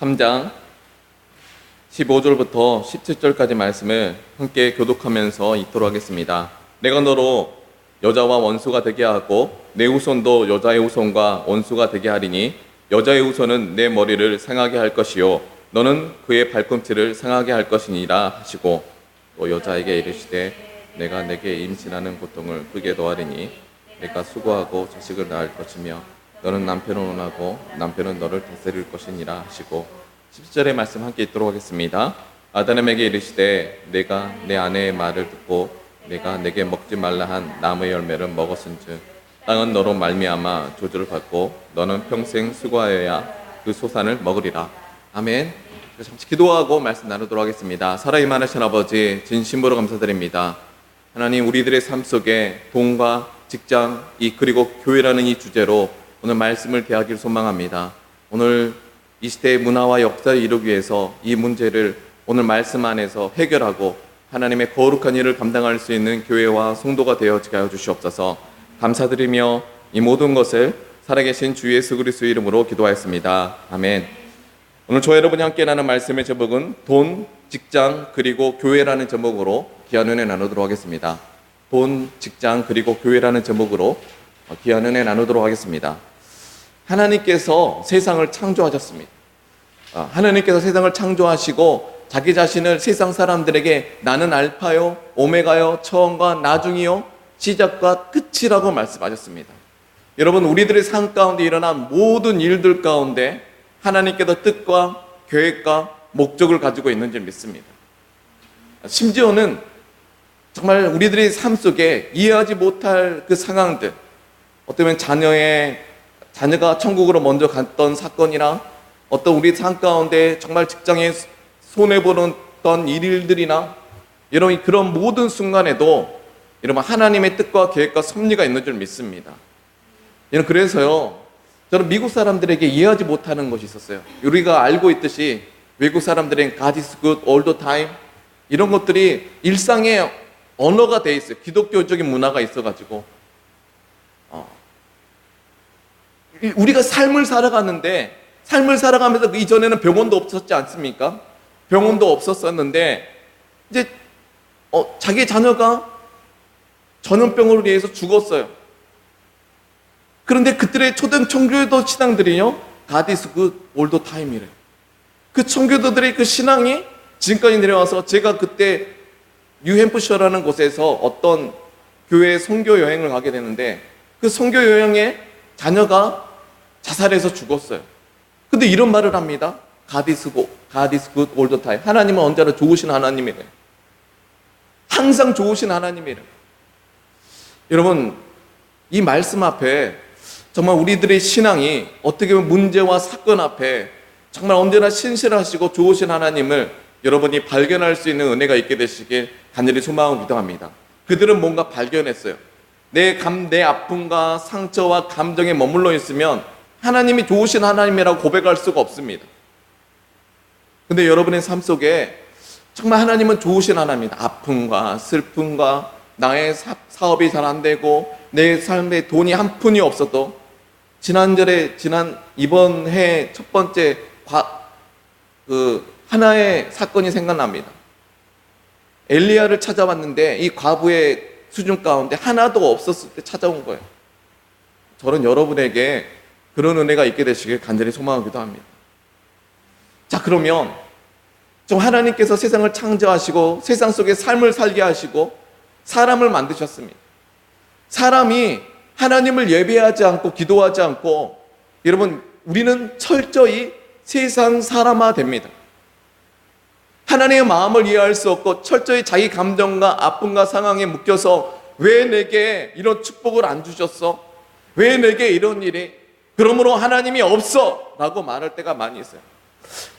3장 15절부터 17절까지 말씀을 함께 교독하면서 읽도록 하겠습니다. 내가 너로 여자와 원수가 되게 하고 내 후손도 여자의 후손과 원수가 되게 하리니 여자의 후손은 내 머리를 상하게 할 것이요 너는 그의 발꿈치를 상하게 할 것이니라 하시고 또 여자에게 이르시되 내가 내게 임신하는 고통을 크게 더하리니 내가 수고하고 자식을 낳을 것이며 너는 남편을 원하고 남편은 너를 다스릴 것이니라 하시고 17절의 말씀 함께 읽도록 하겠습니다. 아담에게 이르시되 내가 내 아내의 말을 듣고 내가 내게 먹지 말라 한 나무의 열매를 먹었은즉 땅은 너로 말미암아 저주를 받고 너는 평생 수고하여야 그 소산을 먹으리라. 아멘. 잠시 기도하고 말씀 나누도록 하겠습니다. 살아있는 하나님 아버지 진심으로 감사드립니다. 하나님, 우리들의 삶 속에 돈과 직장 그리고 교회라는 이 주제로 오늘 말씀을 대하기를 소망합니다. 오늘 이 시대의 문화와 역사를 이루기 위해서 이 문제를 오늘 말씀 안에서 해결하고 하나님의 거룩한 일을 감당할 수 있는 교회와 성도가 되어지게 하여 주시옵소서. 감사드리며 이 모든 것을 살아계신 주 예수 그리스도의 이름으로 기도하였습니다. 아멘. 오늘 저와 여러분이 함께 나눈 말씀의 제목은 돈, 직장, 그리고 교회라는 제목으로 귀한 은혜 나누도록 하겠습니다. 돈, 직장, 그리고 교회라는 제목으로 귀한 은혜 나누도록 하겠습니다. 하나님께서 세상을 창조하셨습니다. 하나님께서 세상을 창조하시고 자기 자신을 세상 사람들에게 나는 알파요, 오메가요, 처음과 나중이요, 시작과 끝이라고 말씀하셨습니다. 여러분, 우리들의 삶 가운데 일어난 모든 일들 가운데 하나님께서 뜻과 계획과 목적을 가지고 있는지 믿습니다. 심지어는 정말 우리들의 삶 속에 이해하지 못할 그 상황들, 어쩌면 자녀가 천국으로 먼저 갔던 사건이나 어떤 우리 삶 가운데 정말 직장에 손해보는 일들이나 여러분 그런 모든 순간에도 여러분 하나님의 뜻과 계획과 섭리가 있는 줄 믿습니다. 여러분 그래서요 저는 미국 사람들에게 이해하지 못하는 것이 있었어요. 우리가 알고 있듯이 외국 사람들은 God is good all the time 이런 것들이 일상의 언어가 돼 있어요. 기독교적인 문화가 있어가지고 우리가 삶을 살아가는데 삶을 살아가면서 그 이전에는 병원도 없었지 않습니까? 병원도 없었었는데 이제 자기 자녀가 전염병으로 인해서 죽었어요. 그런데 그들의 초등 청교도 신앙들이요 God is good all the time이래요. 그 청교도들의 그 신앙이 지금까지 내려와서 제가 그때 뉴햄프셔라는 곳에서 어떤 교회 선교 여행을 가게 되는데 그 선교 여행에 자녀가 자살해서 죽었어요. 근데 이런 말을 합니다. God is good all the time. 하나님은 언제나 좋으신 하나님이래요. 항상 좋으신 하나님이래요. 여러분, 이 말씀 앞에 정말 우리들의 신앙이 어떻게 보면 문제와 사건 앞에 정말 언제나 신실하시고 좋으신 하나님을 여러분이 발견할 수 있는 은혜가 있게 되시길 간절히 소망하고 기도합니다. 그들은 뭔가 발견했어요. 내 아픔과 상처와 감정에 머물러 있으면 하나님이 좋으신 하나님이라고 고백할 수가 없습니다. 근데 여러분의 삶 속에 정말 하나님은 좋으신 하나님입니다. 아픔과 슬픔과 나의 사업이 잘 안 되고 내 삶에 돈이 한 푼이 없어도 이번 해 첫 번째 하나의 사건이 생각납니다. 엘리야를 찾아왔는데 이 과부의 수준 가운데 하나도 없었을 때 찾아온 거예요. 저는 여러분에게 그런 은혜가 있게 되시길 간절히 소망하기도 합니다. 자, 그러면 좀 하나님께서 세상을 창조하시고 세상 속에 삶을 살게 하시고 사람을 만드셨습니다. 사람이 하나님을 예배하지 않고 기도하지 않고 여러분 우리는 철저히 세상 사람화 됩니다. 하나님의 마음을 이해할 수 없고 철저히 자기 감정과 아픔과 상황에 묶여서 왜 내게 이런 축복을 안 주셨어? 왜 내게 이런 일이? 그러므로 하나님이 없어! 라고 말할 때가 많이 있어요.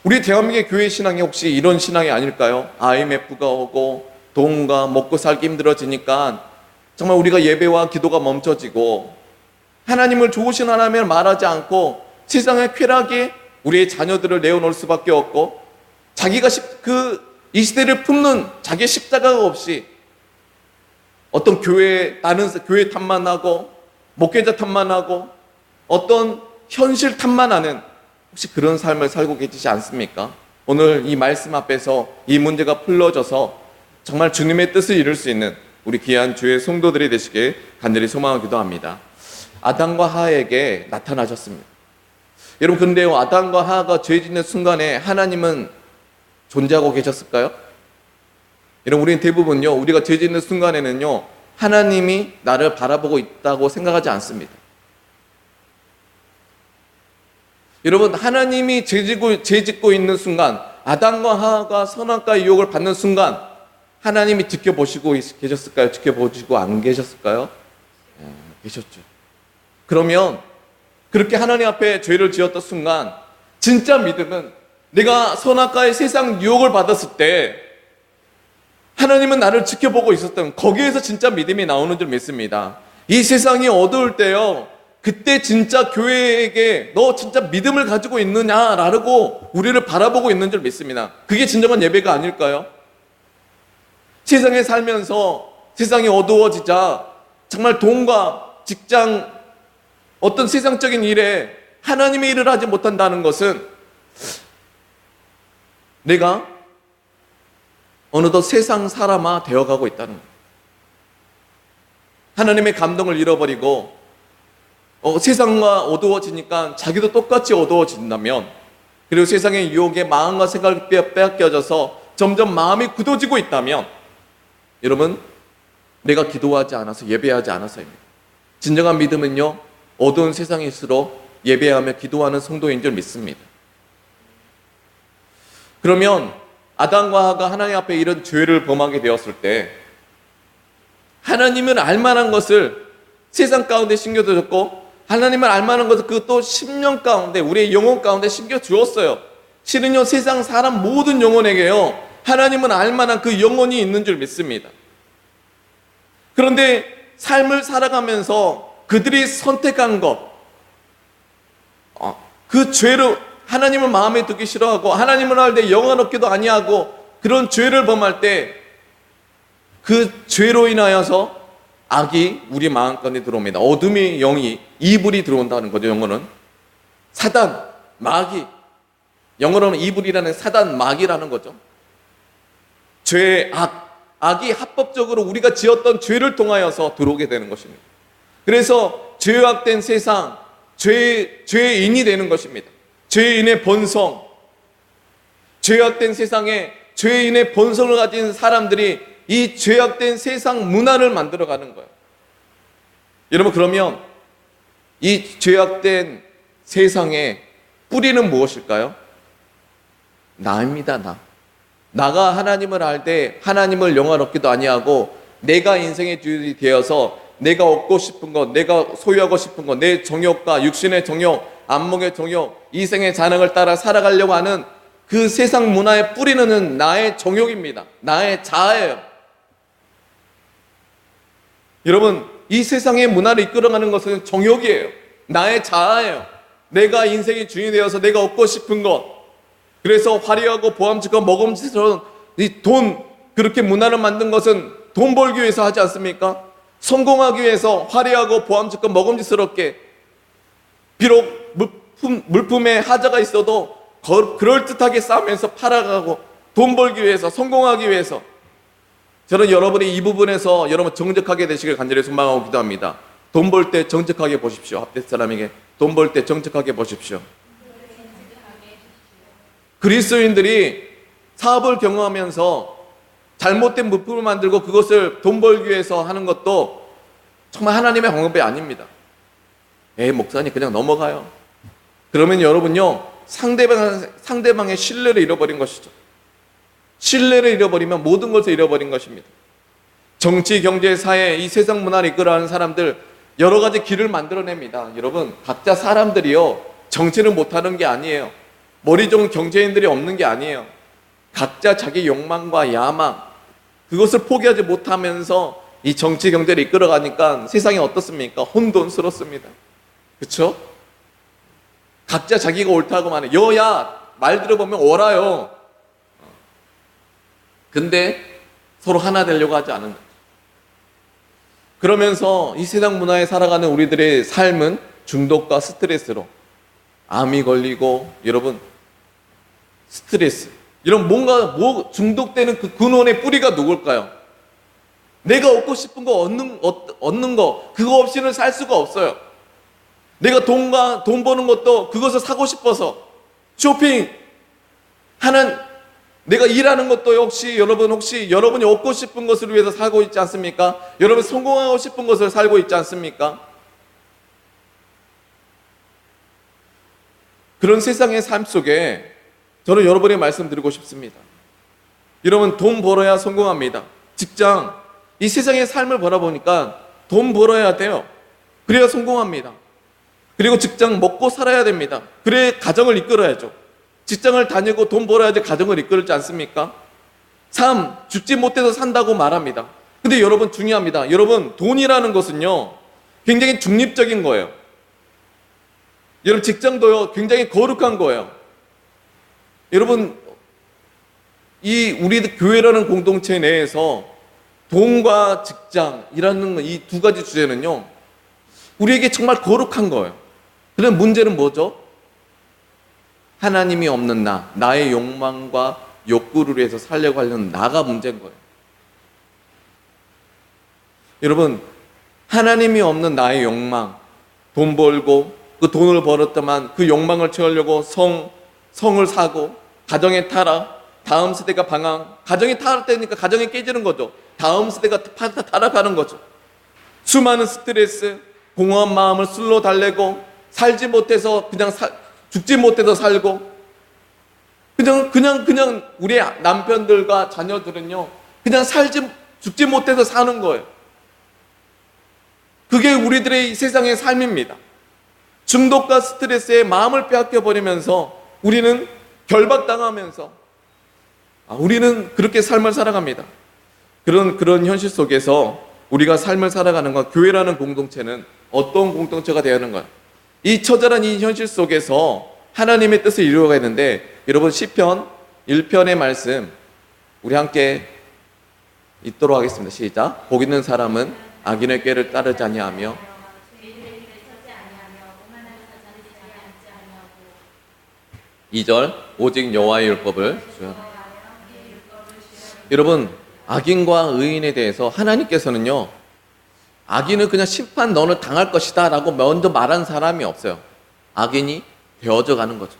우리 대한민국의 교회 신앙이 혹시 이런 신앙이 아닐까요? IMF가 오고 돈과 먹고 살기 힘들어지니까 정말 우리가 예배와 기도가 멈춰지고 하나님을 좋으신 하나님을 말하지 않고 세상의 쾌락이 우리의 자녀들을 내어놓을 수밖에 없고 자기가 이 시대를 품는 자기의 십자가가 없이 어떤 나는 교회 탓만 하고 목회자 탓만 하고 어떤 현실 탓만 하는 혹시 그런 삶을 살고 계시지 않습니까? 오늘 이 말씀 앞에서 이 문제가 풀어져서 정말 주님의 뜻을 이룰 수 있는 우리 귀한 주의 성도들이 되시길 간절히 소망하고 기도합니다. 아담과 하와에게 나타나셨습니다. 여러분, 근데요, 아담과 하와가 죄 짓는 순간에 하나님은 존재하고 계셨을까요? 여러분, 우리는 대부분요, 우리가 죄 짓는 순간에는요, 하나님이 나를 바라보고 있다고 생각하지 않습니다. 여러분, 하나님이 죄 짓고 있는 순간, 아담과 하와가 선악과의 유혹을 받는 순간 하나님이 지켜보시고 계셨을까요? 지켜보시고 안 계셨을까요? 계셨죠. 그러면 그렇게 하나님 앞에 죄를 지었던 순간 진짜 믿음은 내가 선악과의 세상 유혹을 받았을 때 하나님은 나를 지켜보고 있었던, 거기에서 진짜 믿음이 나오는 줄 믿습니다. 이 세상이 어두울 때요, 그때 진짜 교회에게 너 진짜 믿음을 가지고 있느냐라고 우리를 바라보고 있는 줄 믿습니다. 그게 진정한 예배가 아닐까요? 세상에 살면서 세상이 어두워지자 정말 돈과 직장, 어떤 세상적인 일에 하나님의 일을 하지 못한다는 것은 내가 어느덧 세상 사람화 되어가고 있다는 거예요. 하나님의 감동을 잃어버리고 세상과 어두워지니까 자기도 똑같이 어두워진다면, 그리고 세상의 유혹에 마음과 생각이 빼앗겨져서 점점 마음이 굳어지고 있다면, 여러분, 내가 기도하지 않아서, 예배하지 않아서입니다. 진정한 믿음은요, 어두운 세상일수록 예배하며 기도하는 성도인 줄 믿습니다. 그러면 아담과 하와가 하나님 앞에 이런 죄를 범하게 되었을 때 하나님은 알만한 것을 세상 가운데 심겨두셨고, 하나님은 알만한 것을 그것도 심령 가운데, 우리의 영혼 가운데 심겨주었어요. 실은요, 세상 사람 모든 영혼에게요, 하나님은 알만한 그 영혼이 있는 줄 믿습니다. 그런데 삶을 살아가면서 그들이 선택한 것, 그 죄로 하나님을 마음에 두기 싫어하고 하나님을 할 때 영화롭기도 아니하고 그런 죄를 범할 때 그 죄로 인하여서 악이 우리 마음 가운데 들어옵니다. 어둠의 영이, 이불이 들어온다는 거죠. 영어는 사단, 마귀, 영어로는 이불이라는 사단, 마귀라는 거죠. 죄, 악이 합법적으로 우리가 지었던 죄를 통하여서 들어오게 되는 것입니다. 그래서 죄악된 세상, 죄인이 되는 것입니다. 죄인의 본성, 죄악된 세상에 죄인의 본성을 가진 사람들이 이 죄악된 세상 문화를 만들어가는 거예요. 여러분, 그러면 이 죄악된 세상의 뿌리는 무엇일까요? 나입니다. 나가 하나님을 알 때 하나님을 영화롭기도 아니하고 내가 인생의 주인이 되어서 내가 얻고 싶은 것, 내가 소유하고 싶은 것, 내 정욕과 육신의 정욕, 안목의 정욕, 이생의 잔흥을 따라 살아가려고 하는 그 세상 문화의 뿌리는 나의 정욕입니다. 나의 자아예요. 여러분, 이 세상의 문화를 이끌어가는 것은 정욕이에요. 나의 자아예요. 내가 인생의 주인이 되어서 내가 얻고 싶은 것, 그래서 화려하고 보암직하고 먹음직스러운 이 돈, 그렇게 문화를 만든 것은 돈 벌기 위해서 하지 않습니까? 성공하기 위해서 화려하고 보암직하고 먹음직스럽게, 비록 물품에 하자가 있어도 그럴듯하게 싸면서 팔아가고 돈 벌기 위해서, 성공하기 위해서. 저는 여러분이 이 부분에서 여러분 정직하게 되시길 간절히 소망하고 기도합니다. 돈 벌 때 정직하게 보십시오. 앞에 사람에게 돈 벌 때 정직하게 보십시오. 그리스도인들이 사업을 경험하면서 잘못된 물품을 만들고 그것을 돈 벌기 위해서 하는 것도 정말 하나님의 방법이 아닙니다. 목사님 그냥 넘어가요. 그러면 여러분요, 상대방의 신뢰를 잃어버린 것이죠. 신뢰를 잃어버리면 모든 것을 잃어버린 것입니다. 정치, 경제, 사회, 이 세상 문화를 이끌어가는 사람들 여러 가지 길을 만들어냅니다. 여러분, 각자 사람들이요, 정치를 못하는 게 아니에요. 머리 좋은 경제인들이 없는 게 아니에요. 각자 자기 욕망과 야망, 그것을 포기하지 못하면서 이 정치, 경제를 이끌어가니까 세상이 어떻습니까? 혼돈스럽습니다. 그렇죠? 각자 자기가 옳다고 말해. 여야 말 들어보면 옳아요. 근데 서로 하나 되려고 하지 않는 거죠. 그러면서 이 세상 문화에 살아가는 우리들의 삶은 중독과 스트레스로, 암이 걸리고 여러분 스트레스 이런 뭔가 중독되는 그 근원의 뿌리가 누굴까요? 내가 얻고 싶은 거 얻는 거 그거 없이는 살 수가 없어요. 내가 돈 버는 것도 그것을 사고 싶어서 쇼핑 하는 내가 일하는 것도 혹시 여러분이 얻고 싶은 것을 위해서 살고 있지 않습니까? 여러분 성공하고 싶은 것을 살고 있지 않습니까? 그런 세상의 삶 속에 저는 여러분에게 말씀드리고 싶습니다. 여러분 돈 벌어야 성공합니다. 직장, 이 세상의 삶을 바라보니까 돈 벌어야 돼요. 그래야 성공합니다. 그리고 직장 먹고 살아야 됩니다. 그래 가정을 이끌어야죠. 직장을 다니고 돈 벌어야지 가정을 이끌지 않습니까? 삶, 죽지 못해서 산다고 말합니다. 근데 여러분 중요합니다. 여러분 돈이라는 것은요 굉장히 중립적인 거예요. 여러분 직장도요 굉장히 거룩한 거예요. 여러분 우리 교회라는 공동체 내에서 돈과 직장이라는 이 두 가지 주제는요 우리에게 정말 거룩한 거예요. 그런 문제는 뭐죠? 하나님이 없는 나의 욕망과 욕구를 위해서 살려고 하려는 나가 문제인 거예요. 여러분 하나님이 없는 나의 욕망, 돈 벌고 그 돈을 벌었더만 그 욕망을 채우려고 성을 사고 가정의 타락, 다음 세대가 방황, 가정이 타락되니까 가정이 깨지는 거죠. 다음 세대가 타락하는 거죠. 수많은 스트레스, 공허한 마음을 술로 달래고 살지 못해서 죽지 못해서 살고 그냥 우리 남편들과 자녀들은요 그냥 죽지 못해서 사는 거예요. 그게 우리들의 세상의 삶입니다. 중독과 스트레스에 마음을 빼앗겨 버리면서 우리는 결박당하면서 우리는 그렇게 삶을 살아갑니다. 그런 현실 속에서 우리가 삶을 살아가는 것, 교회라는 공동체는 어떤 공동체가 되어야 하는 거예요? 이 처절한 이 현실 속에서 하나님의 뜻을 이루어가야 되는데 여러분 시편 1편의 말씀 우리 함께 읽도록 하겠습니다. 시작. 복 있는 사람은 악인의 꾀를 따르지 아니하며 2절 오직 여호와의 율법을 여러분 악인과 의인에 대해서 하나님께서는요 악인은 그냥 심판 너는 당할 것이다 라고 먼저 말한 사람이 없어요. 악인이 되어져 가는 거죠.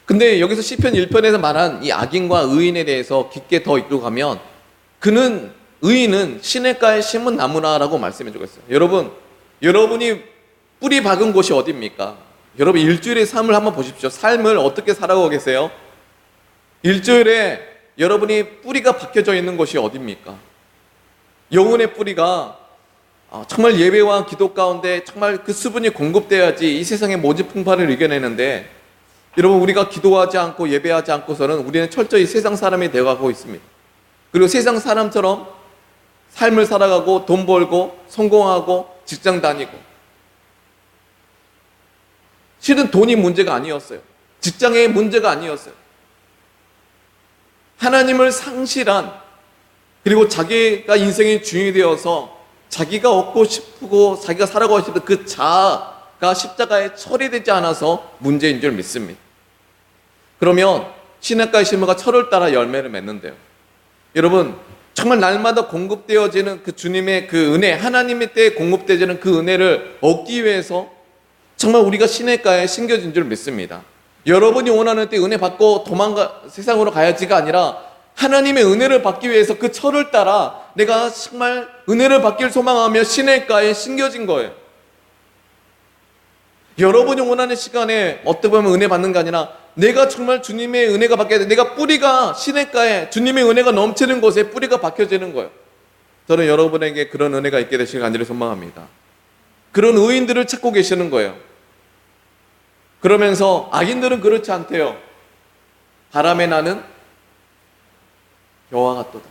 근데 여기서 시편 1편에서 말한 이 악인과 의인에 대해서 깊게 더 읽고 가면 의인은 시냇가에 심은 나무라라고 말씀해 주고 있어요. 여러분이 뿌리 박은 곳이 어디입니까? 여러분 일주일의 삶을 한번 보십시오. 삶을 어떻게 살아가고 계세요? 일주일에 여러분이 뿌리가 박혀져 있는 곳이 어디입니까? 영혼의 뿌리가 정말 예배와 기도 가운데 정말 그 수분이 공급돼야지 이 세상의 모든 풍파를 이겨내는데 여러분 우리가 기도하지 않고 예배하지 않고서는 우리는 철저히 세상 사람이 되어가고 있습니다. 그리고 세상 사람처럼 삶을 살아가고 돈 벌고 성공하고 직장 다니고 실은 돈이 문제가 아니었어요. 직장의 문제가 아니었어요. 하나님을 상실한 그리고 자기가 인생의 주인이 되어서 자기가 얻고 싶고 자기가 살아가고 싶은 그 자아가 십자가에 처리되지 않아서 문제인 줄 믿습니다. 그러면 시냇가의 실무가 철을 따라 열매를 맺는데요. 여러분 정말 날마다 공급되어지는 그 주님의 그 은혜, 하나님의 때에 공급되어지는 그 은혜를 얻기 위해서 정말 우리가 시냇가에 심겨진 줄 믿습니다. 여러분이 원하는 때 은혜 받고 세상으로 가야지가 아니라 하나님의 은혜를 받기 위해서 그 철을 따라 내가 정말 은혜를 받기를 소망하며 시냇가에 심겨진 거예요. 여러분이 원하는 시간에 어떻게 보면 은혜 받는 게 아니라 내가 정말 주님의 은혜가 받게 돼. 내가 뿌리가 시냇가에 주님의 은혜가 넘치는 곳에 뿌리가 박혀지는 거예요. 저는 여러분에게 그런 은혜가 있게 되시길 간절히 소망합니다. 그런 의인들을 찾고 계시는 거예요. 그러면서 악인들은 그렇지 않대요. 바람에 나는 겨와 같도다.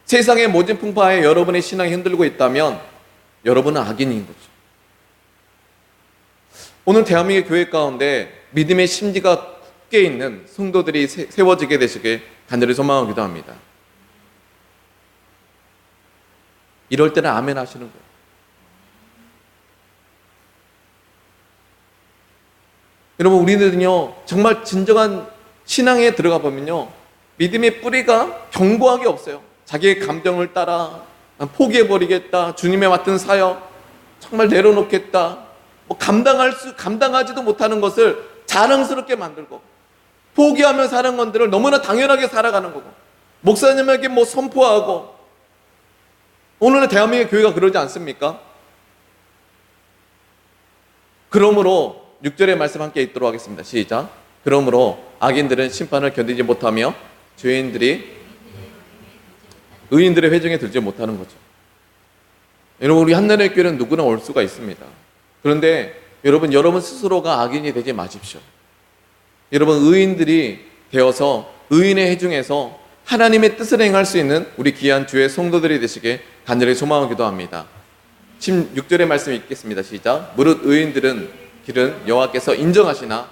세상의 모든 풍파에 여러분의 신앙이 흔들리고 있다면 여러분은 악인인 거죠. 오늘 대한민국 교회 가운데 믿음의 심지가 굳게 있는 성도들이 세워지게 되시길 간절히 소망하기도 합니다. 이럴 때는 아멘 하시는 거예요. 여러분, 우리는요 정말 진정한 신앙에 들어가 보면요 믿음의 뿌리가 견고하게 없어요. 자기의 감정을 따라 포기해버리겠다, 주님의 맡은 사역 정말 내려놓겠다, 뭐 감당하지도 못하는 것을 자랑스럽게 만들고, 포기하며 사는 것들을 너무나 당연하게 살아가는 거고, 목사님에게 뭐 선포하고. 오늘의 대한민국 교회가 그러지 않습니까? 그러므로 6절의 말씀 함께 읽도록 하겠습니다. 시작. 그러므로 악인들은 심판을 견디지 못하며 의인들의 회중에 들지 못하는 거죠. 여러분, 우리 한나라의 교회는 누구나 올 수가 있습니다. 그런데 여러분 스스로가 악인이 되지 마십시오. 여러분, 의인들이 되어서 의인의 회중에서 하나님의 뜻을 행할 수 있는 우리 귀한 주의 성도들이 되시길 간절히 소망하기도 합니다. 16절의 말씀 읽겠습니다. 시작. 무릇 의인들은 길은 여호와께서 인정하시나.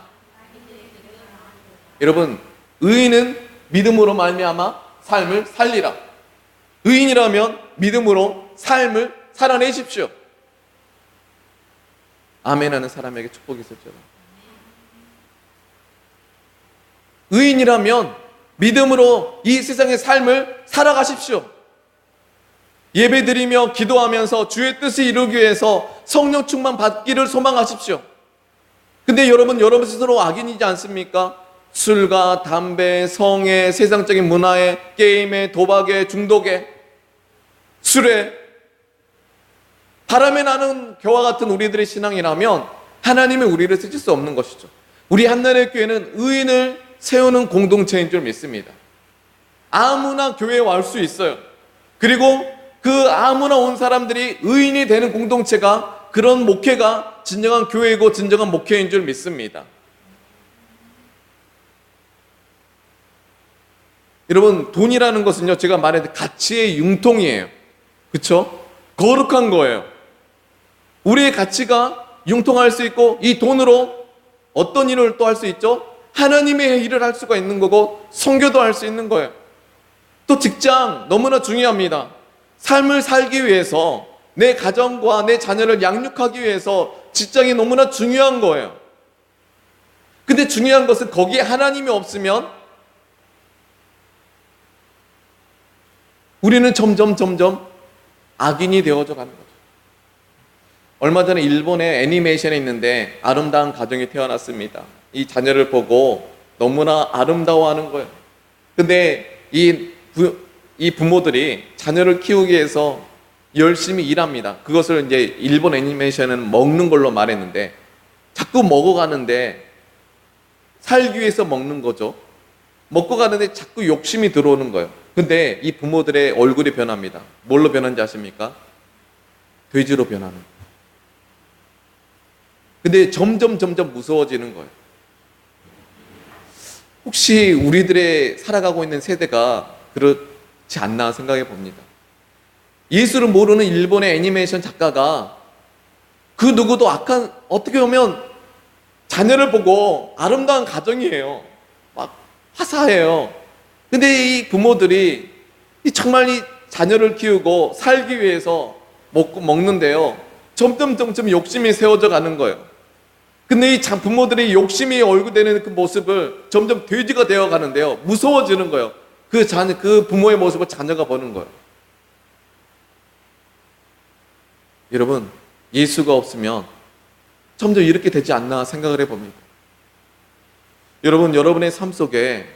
여러분, 의인은 믿음으로 말미암아 삶을 살리라. 의인이라면 믿음으로 삶을 살아내십시오. 아멘하는 사람에게 축복이 있었죠. 의인이라면 믿음으로 이 세상의 삶을 살아가십시오. 예배드리며 기도하면서 주의 뜻을 이루기 위해서 성령 충만 받기를 소망하십시오. 근데 여러분 스스로 악인이지 않습니까? 술과 담배, 성에, 세상적인 문화에, 게임에, 도박에, 중독에, 술에, 바람에 나는 겨와 같은 우리들의 신앙이라면 하나님이 우리를 쓰실 수 없는 것이죠. 우리 한나라의 교회는 의인을 세우는 공동체인 줄 믿습니다. 아무나 교회에 올 수 있어요. 그리고 그 아무나 온 사람들이 의인이 되는 공동체가, 그런 목회가 진정한 교회이고 진정한 목회인 줄 믿습니다. 여러분, 돈이라는 것은요, 제가 말했듯 가치의 융통이에요. 그렇죠? 거룩한 거예요. 우리의 가치가 융통할 수 있고, 이 돈으로 어떤 일을 또 할 수 있죠? 하나님의 일을 할 수가 있는 거고, 선교도 할 수 있는 거예요. 또 직장 너무나 중요합니다. 삶을 살기 위해서, 내 가정과 내 자녀를 양육하기 위해서 직장이 너무나 중요한 거예요. 근데 중요한 것은 거기에 하나님이 없으면 우리는 점점 악인이 되어져 가는 거죠. 얼마 전에 일본의 애니메이션에 있는데 아름다운 가정이 태어났습니다. 이 자녀를 보고 너무나 아름다워하는 거예요. 근데 이 부모들이 자녀를 키우기 위해서 열심히 일합니다. 그것을 이제 일본 애니메이션은 먹는 걸로 말했는데, 자꾸 먹어가는데, 살기 위해서 먹는 거죠. 먹고 가는데 자꾸 욕심이 들어오는 거예요. 근데 이 부모들의 얼굴이 변합니다. 뭘로 변한지 아십니까? 돼지로 변하는 거예요. 근데 점점 무서워지는 거예요. 혹시 우리들의 살아가고 있는 세대가 그렇지 않나 생각해 봅니다. 예수를 모르는 일본의 애니메이션 작가가 그 누구도 악한, 어떻게 보면 자녀를 보고 아름다운 가정이에요. 막 화사해요. 근데 이 부모들이 정말 이 자녀를 키우고 살기 위해서 먹는데요, 점점 욕심이 세워져 가는 거예요. 근데 이 부모들이 욕심이 얼굴되는 그 모습을 점점 돼지가 되어 가는데요, 무서워지는 거예요. 그 부모의 모습을 자녀가 보는 거예요. 여러분, 예수가 없으면 점점 이렇게 되지 않나 생각을 해봅니다. 여러분, 여러분의 삶 속에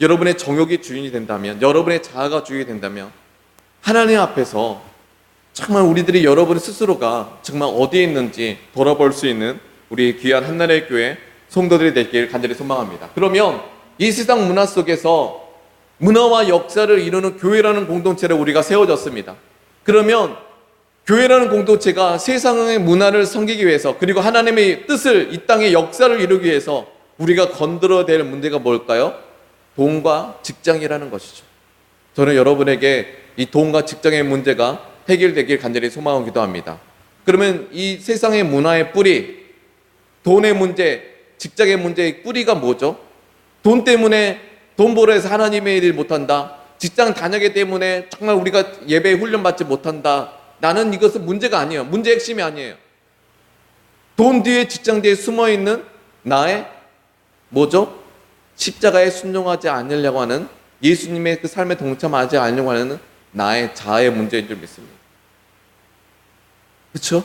여러분의 정욕이 주인이 된다면, 여러분의 자아가 주인이 된다면, 하나님 앞에서 정말 우리들이 여러분 스스로가 정말 어디에 있는지 돌아볼 수 있는 우리 귀한 한나라의 교회 성도들이 되길 간절히 소망합니다. 그러면 이 세상 문화 속에서 문화와 역사를 이루는 교회라는 공동체를 우리가 세워졌습니다. 그러면 교회라는 공동체가 세상의 문화를 섬기기 위해서, 그리고 하나님의 뜻을, 이 땅의 역사를 이루기 위해서 우리가 건드려야 될 문제가 뭘까요? 돈과 직장이라는 것이죠. 저는 여러분에게 이 돈과 직장의 문제가 해결되길 간절히 소망하기도 합니다. 그러면 이 세상의 문화의 뿌리, 돈의 문제, 직장의 문제의 뿌리가 뭐죠? 돈 때문에, 돈 벌어 해서 하나님의 일을 못한다, 직장 다녀기 때문에 정말 우리가 예배에 훈련받지 못한다, 나는 이것은 문제가 아니에요. 문제의 핵심이 아니에요. 돈 뒤에, 직장 뒤에 숨어있는 나의 뭐죠? 십자가에 순종하지 않으려고 하는, 예수님의 그 삶에 동참하지 않으려고 하는 나의 자아의 문제인 줄 믿습니다. 그렇죠?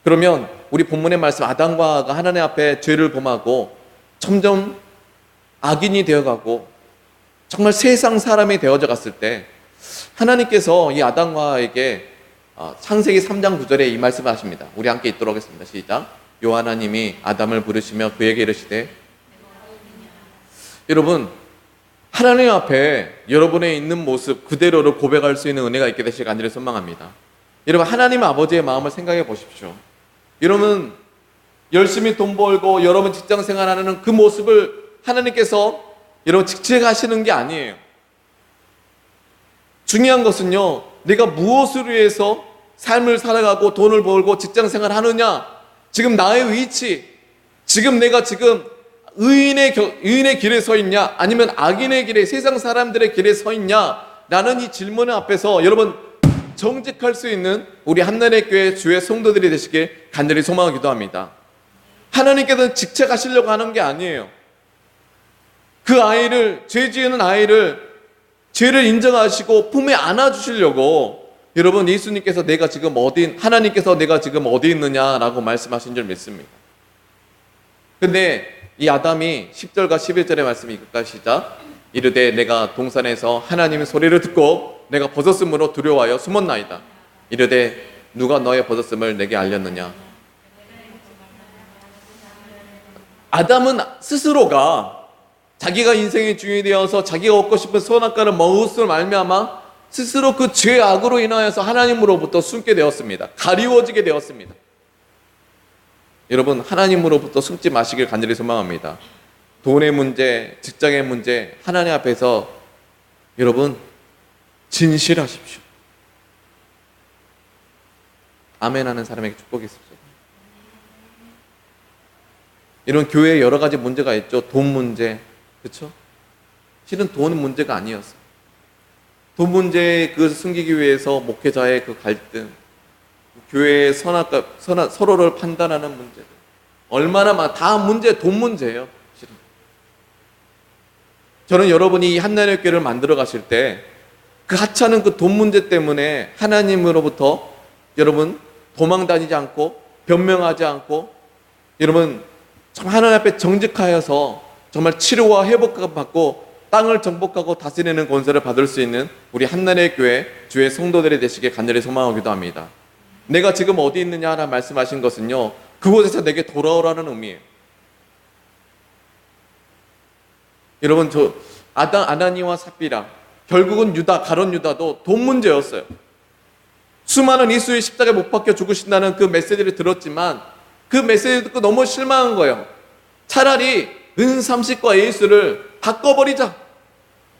그러면 우리 본문의 말씀, 아담과 하와가 하나님 앞에 죄를 범하고 점점 악인이 되어가고 정말 세상 사람이 되어져 갔을 때, 하나님께서 이 아담과 하와에게 창세기 3장 9절에 이 말씀을 하십니다. 우리 함께 읽도록 하겠습니다. 시작. 요 하나님이 아담을 부르시며 그에게 이르시되, 여러분, 하나님 앞에 여러분의 있는 모습 그대로를 고백할 수 있는 은혜가 있게 되시길 간절히 소망합니다. 여러분, 하나님 아버지의 마음을 생각해 보십시오. 여러분, 열심히 돈 벌고 여러분 직장 생활하는 그 모습을 하나님께서 여러분 직책하시는 게 아니에요. 중요한 것은요, 내가 무엇을 위해서 삶을 살아가고 돈을 벌고 직장 생활을 하느냐, 지금 나의 위치, 지금 내가 지금 의인의 길에 서 있냐, 아니면 악인의 길에, 세상 사람들의 길에 서 있냐, 라는 이 질문 앞에서 여러분 정직할 수 있는 우리 한나라의 교회 주의 성도들이 되시길 간절히 소망하기도 합니다. 하나님께서는 직책하시려고 하는 게 아니에요. 그 아이를, 죄 지은 아이를, 죄를 인정하시고 품에 안아주시려고 여러분 예수님께서 내가 지금 하나님께서 내가 지금 어디 있느냐라고 말씀하신 줄 믿습니다. 근데 이 아담이 10절과 11절의 말씀이 이것까지 시작. 이르되 내가 동산에서 하나님의 소리를 듣고 내가 벗었으므로 두려워하여 숨었나이다. 이르되 누가 너의 벗었음을 내게 알렸느냐. 아담은 스스로가 자기가 인생의 주인이 되어서 자기가 얻고 싶은 선악과를 먹었을 말미암아 스스로 그 죄악으로 인하여서 하나님으로부터 숨게 되었습니다. 가리워지게 되었습니다. 여러분, 하나님으로부터 숨지 마시길 간절히 소망합니다. 돈의 문제, 직장의 문제, 하나님 앞에서 여러분 진실하십시오. 아멘 하는 사람에게 축복이 있습니다. 이런 교회에 여러 가지 문제가 있죠. 돈 문제, 그렇죠? 실은 돈은 문제가 아니었어요. 돈 문제에 그 숨기기 위해서 목회자의 그 갈등, 교회의 서로를 판단하는 문제들, 얼마나 다 문제, 돈 문제예요. 실은. 저는 여러분이 이 한나라의 교회를 만들어 가실 때 그 하찮은 그 돈 문제 때문에 하나님으로부터 여러분 도망 다니지 않고 변명하지 않고 여러분 정말 하나님 앞에 정직하여서 정말 치료와 회복 받고 땅을 정복하고 다스리는 권세를 받을 수 있는 우리 한나라의 교회 주의 성도들이 되시길 간절히 소망하기도 합니다. 내가 지금 어디 있느냐 라는 말씀하신 것은요, 그곳에서 내게 돌아오라는 의미예요. 여러분, 저 아나니와 삽비라, 결국은 가론 유다도 돈 문제였어요. 수많은 예수의 십자가에 못 박혀 죽으신다는 그 메시지를 들었지만 그 메시지 듣고 너무 실망한 거예요. 차라리 은30과 예수를 바꿔버리자.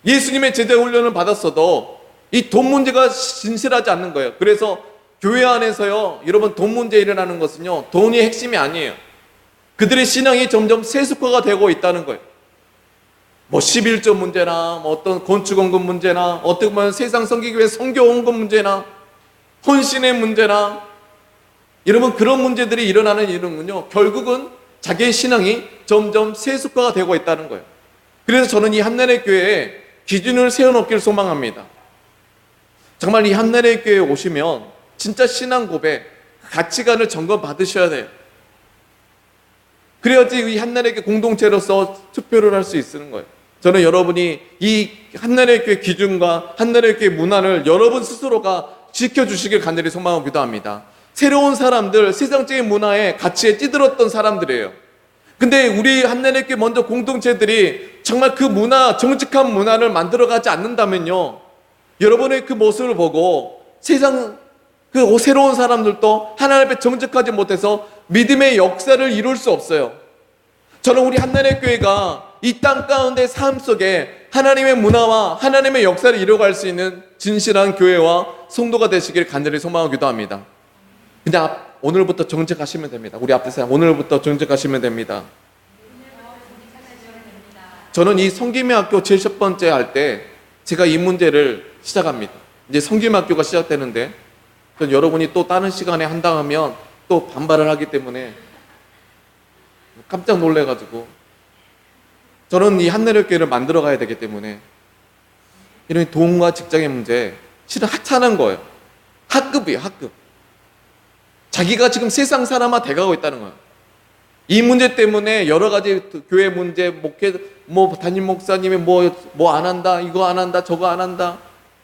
예수님의 제자 훈련을 받았어도 이 돈 문제가 진실하지 않는 거예요. 그래서 교회 안에서요, 여러분 돈 문제 일어나는 것은요, 돈이 핵심이 아니에요. 그들의 신앙이 점점 세속화가 되고 있다는 거예요. 11조 문제나 어떤 건축원금 문제나 어떻게 보면 세상 섬기기 위해 선교원금 문제나 헌신의 문제나 여러분 그런 문제들이 일어나는 이유는요, 결국은 자기의 신앙이 점점 세속화가 되고 있다는 거예요. 그래서 저는 이 한나라의 교회에 기준을 세워놓기를 소망합니다. 정말 이 한나라의 교회에 오시면 진짜 신앙 고백, 가치관을 점검 받으셔야 돼요. 그래야지 이 한나라의 교회 공동체로서 투표를 할 수 있는 거예요. 저는 여러분이 이 한나라의 교회 기준과 한나라의 교회 문화를 여러분 스스로가 지켜주시길 간절히 소망하기도 합니다. 새로운 사람들, 세상적인 문화에 가치에 찌들었던 사람들이에요. 근데 우리 한나라의 교회 먼저 공동체들이 정말 그 문화, 정직한 문화를 만들어가지 않는다면요, 여러분의 그 모습을 보고 세상 그 새로운 사람들도 하나님 앞에 정직하지 못해서 믿음의 역사를 이룰 수 없어요. 저는 우리 한나라의 교회가 이 땅 가운데 삶 속에 하나님의 문화와 하나님의 역사를 이뤄갈 수 있는 진실한 교회와 성도가 되시길 간절히 소망하기도 합니다. 근데 오늘부터 정직하시면 됩니다. 우리 앞에 사람 오늘부터 정직하시면 됩니다. 저는 이 성김의 학교 제일 첫 번째 할 때 제가 이 문제를 시작합니다. 이제 성김의 학교가 시작되는데 여러분이 또 다른 시간에 한다 하면 또 반발을 하기 때문에 깜짝 놀래가지고 저는 이 한내력교회를 만들어 가야 되기 때문에 이런 돈과 직장의 문제 실은 하찮은 거예요. 학급이에요, 학급. 자기가 지금 세상 사람화 돼가고 있다는 거예요. 이 문제 때문에 여러 가지 교회 문제, 목회, 담임 목사님이 뭐 안 한다, 이거 안 한다, 저거 안 한다.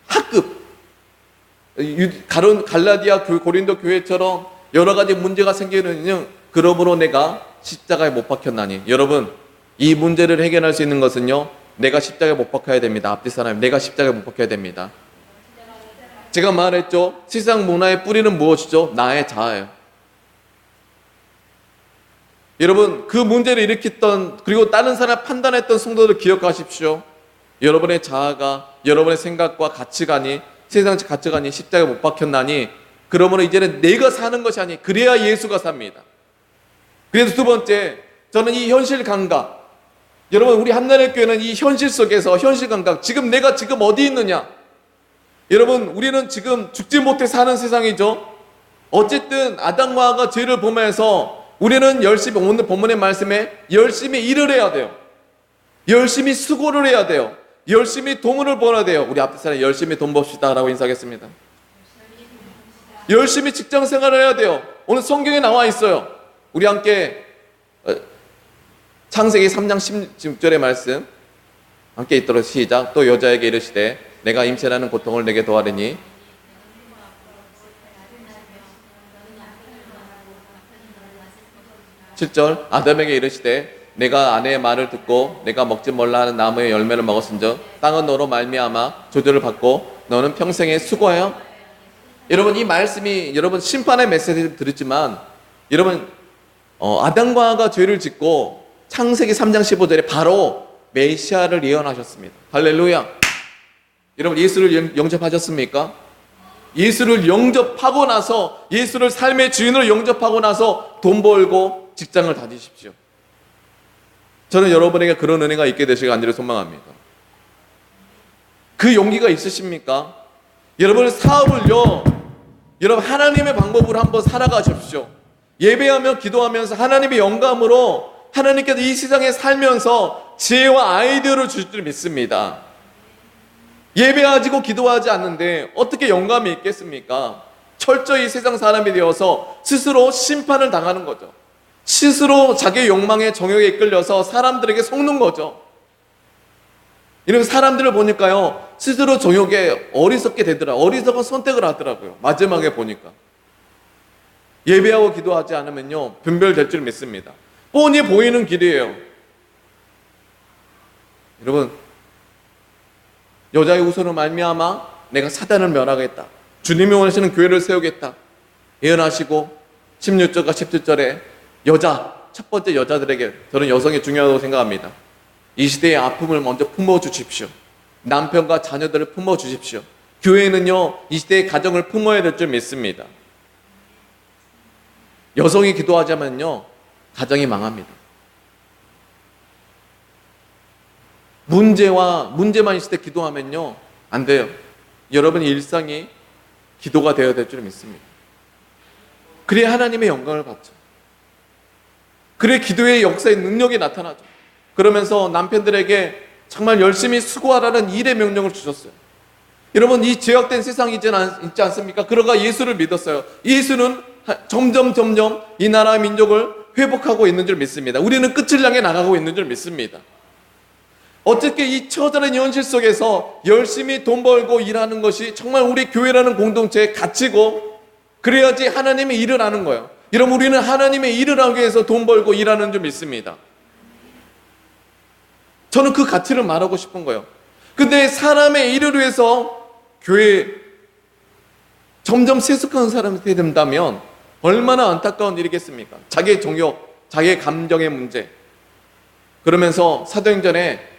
학급. 갈라디아 고린도 교회처럼 여러 가지 문제가 생기는 그러므로 내가 십자가에 못 박혔나니. 여러분, 이 문제를 해결할 수 있는 것은요, 내가 십자가에 못 박혀야 됩니다. 앞뒤 사람, 내가 십자가에 못 박혀야 됩니다. 제가 말했죠. 세상 문화의 뿌리는 무엇이죠? 나의 자아예요. 여러분, 그 문제를 일으켰던, 그리고 다른 사람 판단했던 성도들 기억하십시오. 여러분의 자아가, 여러분의 생각과 가치관이, 세상적 가치관이 십자가에 못 박혔나니, 그러므로 이제는 내가 사는 것이 아니, 그래야 예수가 삽니다. 그래서 두 번째, 저는 이 현실 감각, 여러분, 우리 한나라교회는 이 현실 속에서 현실 감각, 내가 지금 어디 있느냐? 여러분, 우리는 지금 죽지 못해 사는 세상이죠. 어쨌든 아담과 하와가 죄를 범해서 우리는 열심히, 오늘 본문의 말씀에 열심히 일을 해야 돼요. 열심히 수고를 해야 돼요. 열심히 돈을 벌어야 돼요. 우리 앞에 사람 열심히 돈 봅시다 라고 인사하겠습니다. 열심히 직장 생활을 해야 돼요. 오늘 성경에 나와 있어요. 우리 함께 창세기 3장 16절의 말씀 함께 있도록 시작. 또 여자에게 이르시되 내가 임신하는 고통을 내게 도하리니 (7절) 아담에게 이르시되 내가 아내의 말을 듣고 내가 먹지 말라 하는 나무의 열매를 먹었은즉 땅은 너로 말미암아 저주를 받고 너는 평생에 수고하여. 여러분, 이 말씀이 여러분 심판의 메시지를 들었지만 여러분 아담과 하와가 죄를 짓고 창세기 3장 15절에 바로 메시아를 예언하셨습니다. 할렐루야. 여러분, 예수를 영접하셨습니까? 예수를 영접하고 나서, 예수를 삶의 주인으로 영접하고 나서 돈 벌고 직장을 다니십시오. 저는 여러분에게 그런 은혜가 있게 되시길 간절히 소망합니다. 그 용기가 있으십니까? 여러분, 사업을요, 여러분 하나님의 방법으로 한번 살아가십시오. 예배하며 기도하면서 하나님의 영감으로 하나님께서 이 세상에 살면서 지혜와 아이디어를 주실 줄 믿습니다. 예배하고 기도하지 않는데 어떻게 영감이 있겠습니까? 철저히 세상 사람이 되어서 스스로 심판을 당하는 거죠. 스스로 자기의 욕망에 정욕에 이끌려서 사람들에게 속는 거죠. 이런 사람들을 보니까요, 스스로 정욕에 어리석게 되더라고요. 어리석은 선택을 하더라고요. 마지막에 보니까. 예배하고 기도하지 않으면요, 분별될 줄 믿습니다. 뻔히 보이는 길이에요. 여러분, 여자의 우선으로 말미암아 내가 사단을 멸하겠다, 주님이 원하시는 교회를 세우겠다 예언하시고 16절과 17절에 첫 번째 여자들에게, 저는 여성이 중요하다고 생각합니다. 이 시대의 아픔을 먼저 품어주십시오. 남편과 자녀들을 품어주십시오. 교회는요, 이 시대의 가정을 품어야 될 줄 믿습니다. 여성이 기도하자면요, 가정이 망합니다. 문제만 있을 때 기도하면요, 안 돼요. 여러분의 일상이 기도가 되어야 될 줄 믿습니다. 그래야 하나님의 영광을 받죠. 그래야 기도의 역사의 능력이 나타나죠. 그러면서 남편들에게 정말 열심히 수고하라는 일의 명령을 주셨어요. 여러분, 이 죄악된 세상이 있지 않습니까? 그러가 예수를 믿었어요. 예수는 점점 이 나라의 민족을 회복하고 있는 줄 믿습니다. 우리는 끝을 향해 나가고 있는 줄 믿습니다. 어떻게 이 처절한 현실 속에서 열심히 돈 벌고 일하는 것이 정말 우리 교회라는 공동체의 가치고, 그래야지 하나님의 일을 하는 거예요. 여러분, 우리는 하나님의 일을 하기 위해서 돈 벌고 일하는 줄 믿습니다. 저는 그 가치를 말하고 싶은 거예요. 근데 사람의 일을 위해서 교회 점점 세속한 사람이 된다면 얼마나 안타까운 일이겠습니까? 자기의 정욕, 자기의 감정의 문제. 그러면서 사도행전에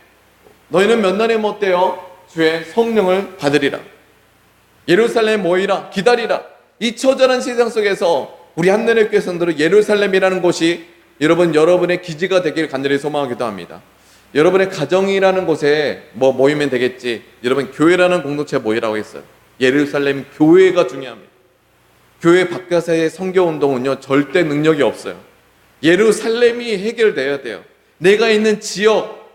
너희는 몇 날에 못되어 주의 성령을 받으리라, 예루살렘에 모이라, 기다리라. 이 처절한 세상 속에서 우리 한나라의 교회 성도들, 예루살렘이라는 곳이 여러분의 기지가 되길 간절히 소망하기도 합니다. 여러분의 가정이라는 곳에 모이면 되겠지, 여러분 교회라는 공동체에 모이라고 했어요. 예루살렘 교회가 중요합니다. 교회 바깥의 선교운동은요, 절대 능력이 없어요. 예루살렘이 해결되어야 돼요. 내가 있는 지역,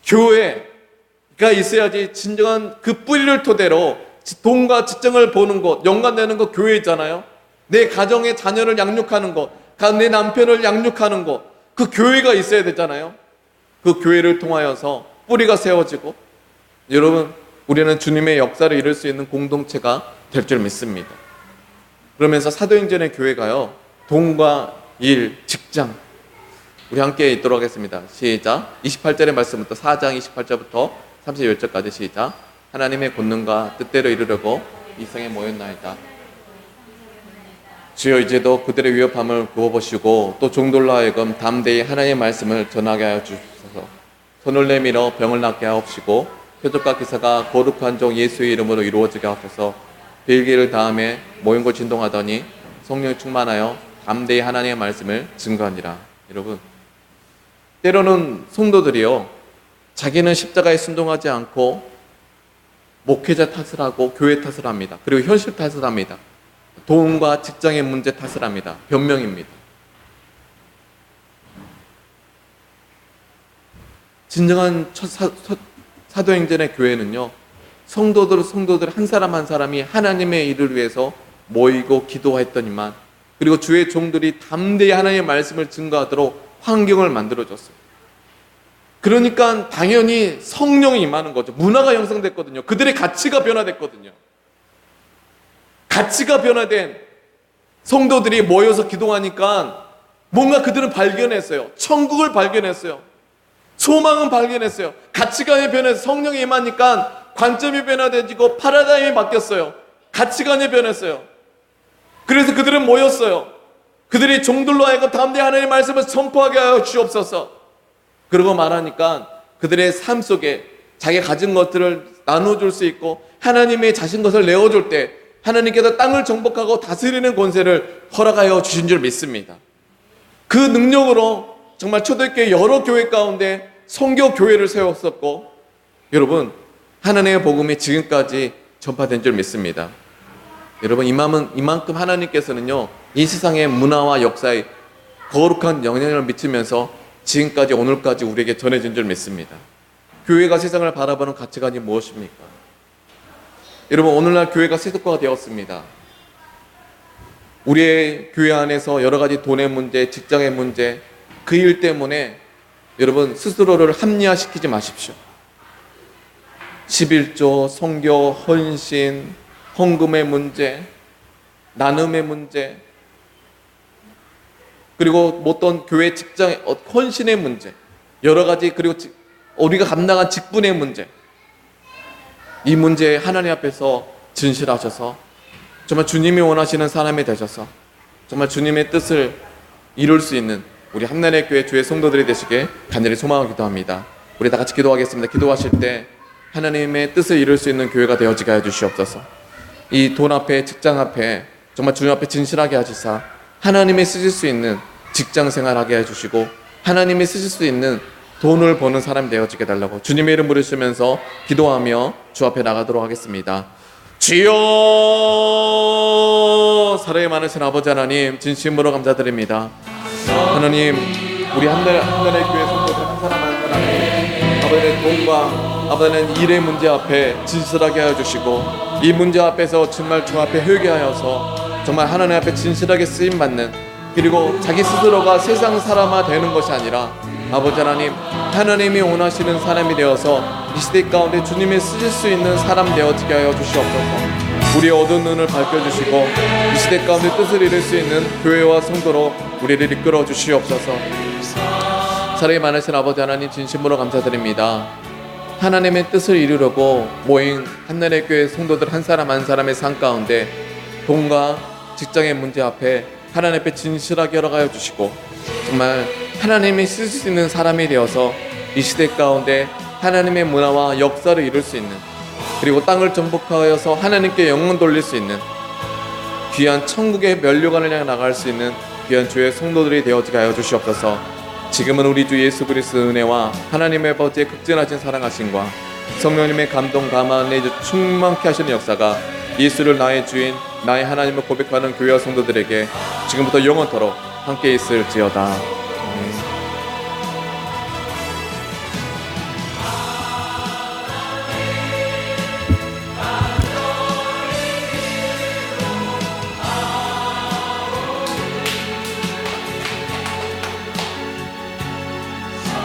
교회가 있어야지 진정한 그 뿌리를 토대로 돈과 지정을 보는 곳, 연관되는 것 교회 있잖아요. 내 가정의 자녀를 양육하는 것, 내 남편을 양육하는 것, 그 교회가 있어야 되잖아요. 그 교회를 통하여서 뿌리가 세워지고, 여러분, 우리는 주님의 역사를 이룰 수 있는 공동체가 될 줄 믿습니다. 그러면서 사도행전의 교회가요, 돈과 일, 직장, 우리 함께 있도록 하겠습니다. 시작. 28절의 말씀부터 4장 28절부터 31절까지 시작. 하나님의 권능과 뜻대로 이루려고 이 성에 모였나이다. 주여 이제도 그들의 위협함을 구워보시고 또 종들로 하여금 담대히 하나님의 말씀을 전하게 하여 주옵소서. 손을 내밀어 병을 낫게 하옵시고 표적과 기사가 거룩한 종 예수의 이름으로 이루어지게 하옵소서. 빌기를 다음에 모인 곳 진동하더니 성령이 충만하여 담대히 하나님의 말씀을 증거하니라. 여러분, 때로는 성도들이요, 자기는 십자가에 순종하지 않고 목회자 탓을 하고 교회 탓을 합니다. 그리고 현실 탓을 합니다. 돈과 직장의 문제 탓을 합니다. 변명입니다. 진정한 사도행전의 교회는요, 성도들 한 사람 한 사람이 하나님의 일을 위해서 모이고 기도했더니만, 그리고 주의 종들이 담대히 하나님의 말씀을 증거하도록 환경을 만들어줬어요. 그러니까 당연히 성령이 임하는 거죠. 문화가 형성됐거든요. 그들의 가치가 변화됐거든요. 가치가 변화된 성도들이 모여서 기도하니까 뭔가 그들은 발견했어요. 천국을 발견했어요. 소망은 발견했어요. 가치관이 변해서 성령이 임하니까 관점이 변화되고 파라다임이 바뀌었어요. 가치관이 변했어요. 그래서 그들은 모였어요. 그들이 종들로 하여금 담대히 하나님의 말씀을 선포하게 하여 주옵소서. 그러고 말하니까 그들의 삶 속에 자기가 가진 것들을 나눠줄 수 있고, 하나님의 자신 것을 내어줄 때 하나님께서 땅을 정복하고 다스리는 권세를 허락하여 주신 줄 믿습니다. 그 능력으로 정말 초대교회 여러 교회 가운데 선교 교회를 세웠었고, 여러분, 하나님의 복음이 지금까지 전파된 줄 믿습니다. 여러분, 이만큼 하나님께서는요, 이 세상의 문화와 역사에 거룩한 영향을 미치면서 지금까지 오늘까지 우리에게 전해진 줄 믿습니다. 교회가 세상을 바라보는 가치관이 무엇입니까? 여러분, 오늘날 교회가 세속화가 되었습니다. 우리의 교회 안에서 여러 가지 돈의 문제, 직장의 문제, 그 일 때문에 여러분 스스로를 합리화시키지 마십시오. 11조, 선교, 헌신, 헌금의 문제, 나눔의 문제, 그리고 어떤 교회 직장의 헌신의 문제, 여러 가지, 그리고 우리가 감당한 직분의 문제, 이 문제에 하나님 앞에서 진실하셔서 정말 주님이 원하시는 사람이 되셔서 정말 주님의 뜻을 이룰 수 있는 우리 한나라의 교회 주의 성도들이 되시길 간절히 소망하고 기도합니다. 우리 다 같이 기도하겠습니다. 기도하실 때 하나님의 뜻을 이룰 수 있는 교회가 되어지게 해 주시옵소서. 이 돈 앞에, 직장 앞에 정말 주님 앞에 진실하게 하시사 하나님이 쓰실 수 있는 직장 생활하게 해주시고, 하나님이 쓰실 수 있는 돈을 버는 사람 되어지게 달라고 주님의 이름 부르시면서 기도하며 주 앞에 나가도록 하겠습니다. 주여, 사랑이 많으신 아버지 하나님, 진심으로 감사드립니다. 하나님, 우리 한나라의 교회 성도들 한 사람 한 사람이 아버지의 돈과 아버지는 일의 문제 앞에 진실하게 해주시고, 이 문제 앞에서 정말 주 앞에 회개하여서 정말 하나님 앞에 진실하게 쓰임받는, 그리고 자기 스스로가 세상 사람화 되는 것이 아니라 아버지 하나님, 하나님이 원하시는 사람이 되어서 이 시대 가운데 주님의 쓰실 수 있는 사람 되어지게 하여 주시옵소서. 우리의 어두운 눈을 밝혀주시고 이 시대 가운데 뜻을 이룰 수 있는 교회와 성도로 우리를 이끌어 주시옵소서. 사랑이 많으신 아버지 하나님, 진심으로 감사드립니다. 하나님의 뜻을 이루려고 모인 한나라의 교회 성도들 한 사람 한 사람의 삶 가운데 돈과 직장의 문제 앞에 하나님 앞에 진실하게 열어가여 주시고, 정말 하나님이 쓰실 수 있는 사람이 되어서 이 시대 가운데 하나님의 문화와 역사를 이룰 수 있는, 그리고 땅을 정복하여서 하나님께 영광 돌릴 수 있는 귀한 천국의 면류관을 향해 나갈 수 있는 귀한 주의 성도들이 되어지게 하여 주시옵소서. 지금은 우리 주 예수 그리스도의 은혜와 하나님의 아버지의 극진하신 사랑하심과 성령님의 감동 감화 내주 충만케 하시는 역사가 예수를 나의 주인, 나의 하나님을 고백하는 교회와 성도들에게 지금부터 영원토록 함께 있을지어다.